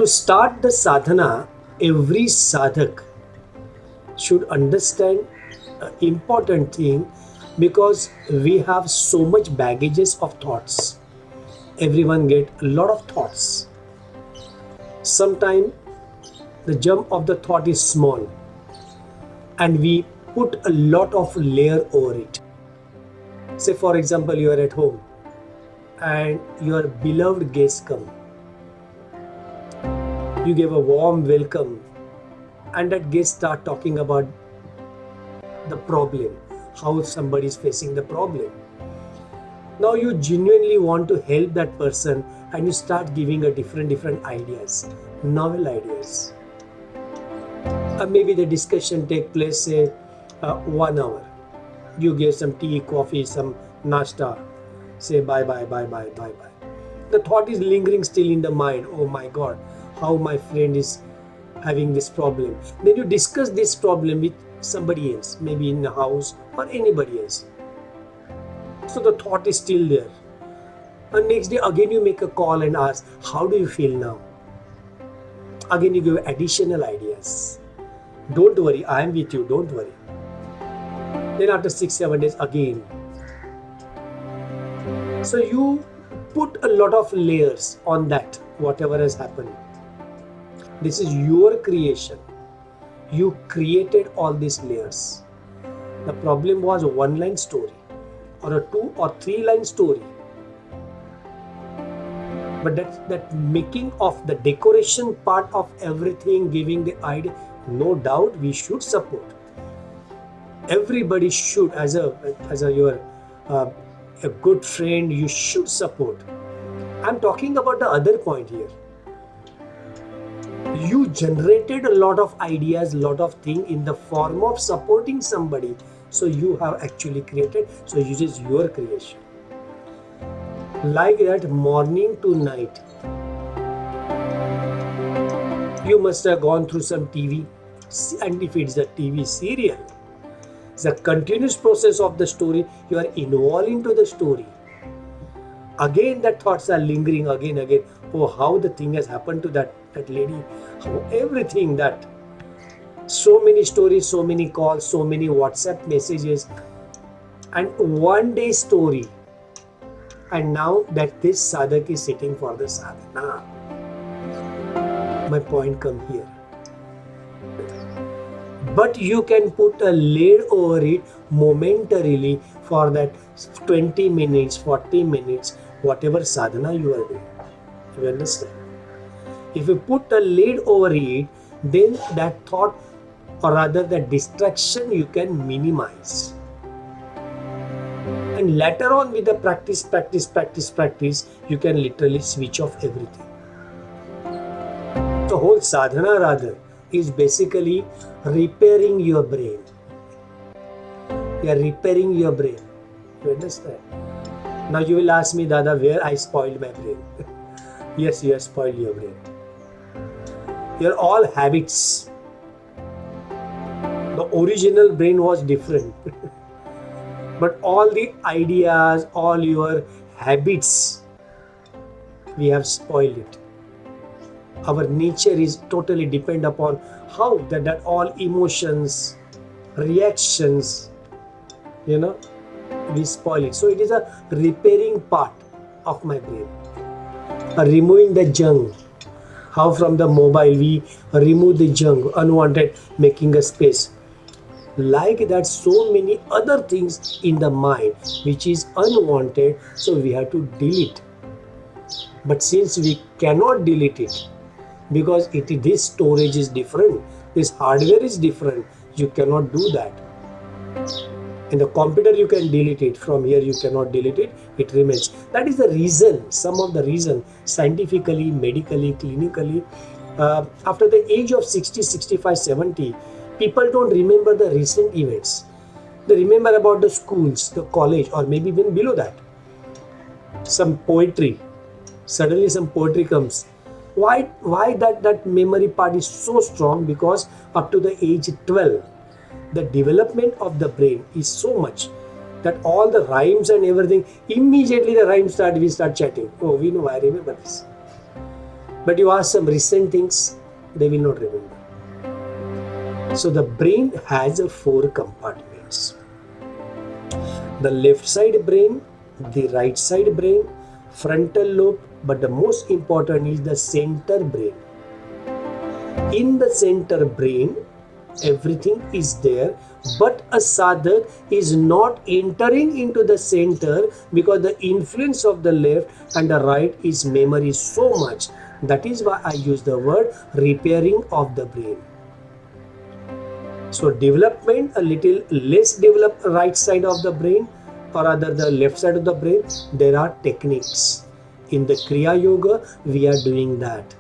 To start the sadhana, every sadhak should understand an important thing, because we have so much baggages of thoughts. Everyone get a lot of thoughts. Sometimes the jump of the thought is small and we put a lot of layer over it. Say for example, you are at home and your beloved guests come. You give a warm welcome and that guest start talking about the problem, how somebody is facing the problem. Now you genuinely want to help that person and you start giving a different ideas, novel ideas. Maybe the discussion take place say 1 hour. You give some tea, coffee, some nashta, say bye. The thought is lingering still in the mind. Oh my God, how my friend is having this problem. Then you discuss this problem with somebody else, maybe in the house or anybody else. So the thought is still there. And next day again you make a call and ask, how do you feel now? Again you give additional ideas. Don't worry, I am with you, don't worry. Then after 6-7 days again. So you put a lot of layers on that, whatever has happened. This is your creation. You created all these layers. The problem was a 1-line story or a 2 or 3-line story. But that making of the decoration part of everything, giving the idea, no doubt we should support. Everybody should, as a good friend, you should support. I'm talking about the other point here. You generated a lot of ideas, lot of things in the form of supporting somebody. So you have actually created. So this is your creation. Like that, morning to night, you must have gone through some TV, and if it's a TV serial, it's a continuous process of the story. You are involved into the story. Again, that thoughts are lingering again. Oh, how the thing has happened to that lady. How everything that. So many stories, so many calls, so many WhatsApp messages, and one day story. And now that this sadhak is sitting for the sadhana. My point come here. But you can put a lid over it momentarily for that 20 minutes, 40 minutes, whatever sadhana you are doing. You understand? If you put a lid over it, then that thought, or rather that distraction, you can minimize. And later on with the practice, you can literally switch off everything. The whole sadhana rather is basically repairing your brain. You are repairing your brain. You understand? Now you will ask me, Dada, where I spoiled my brain? Yes, you have spoiled your brain. Your all habits. The original brain was different. But all the ideas, all your habits, we have spoiled it. Our nature is totally dependent upon how that all emotions, reactions, we spoil it. So it is a repairing part of my brain. Removing the junk. How from the mobile we remove the junk, unwanted, making a space. Like that, so many other things in the mind which is unwanted, so we have to delete. But since we cannot delete it, because this storage is different, this hardware is different, you cannot do that. In the computer you can delete it, from here you cannot delete it, it remains. That is the reason, some of the reason, scientifically, medically, clinically, after the age of 60, 65, 70, people don't remember the recent events. They remember about the schools, the college, or maybe even below that. Some poetry. Suddenly some poetry comes. Why that memory part is so strong? Because up to the age 12, the development of the brain is so much that all the rhymes and everything, immediately the rhymes we start chatting. Oh, we know, I remember this. But you ask some recent things, they will not remember. So the brain has four compartments. The left side brain, the right side brain, frontal lobe, but the most important is the center brain. In the center brain, everything is there, but a sadhak is not entering into the center because the influence of the left and the right is memory so much. That is why I use the word repairing of the brain. So development, a little less developed right side of the brain, or rather the left side of the brain, there are techniques. In the Kriya Yoga, we are doing that.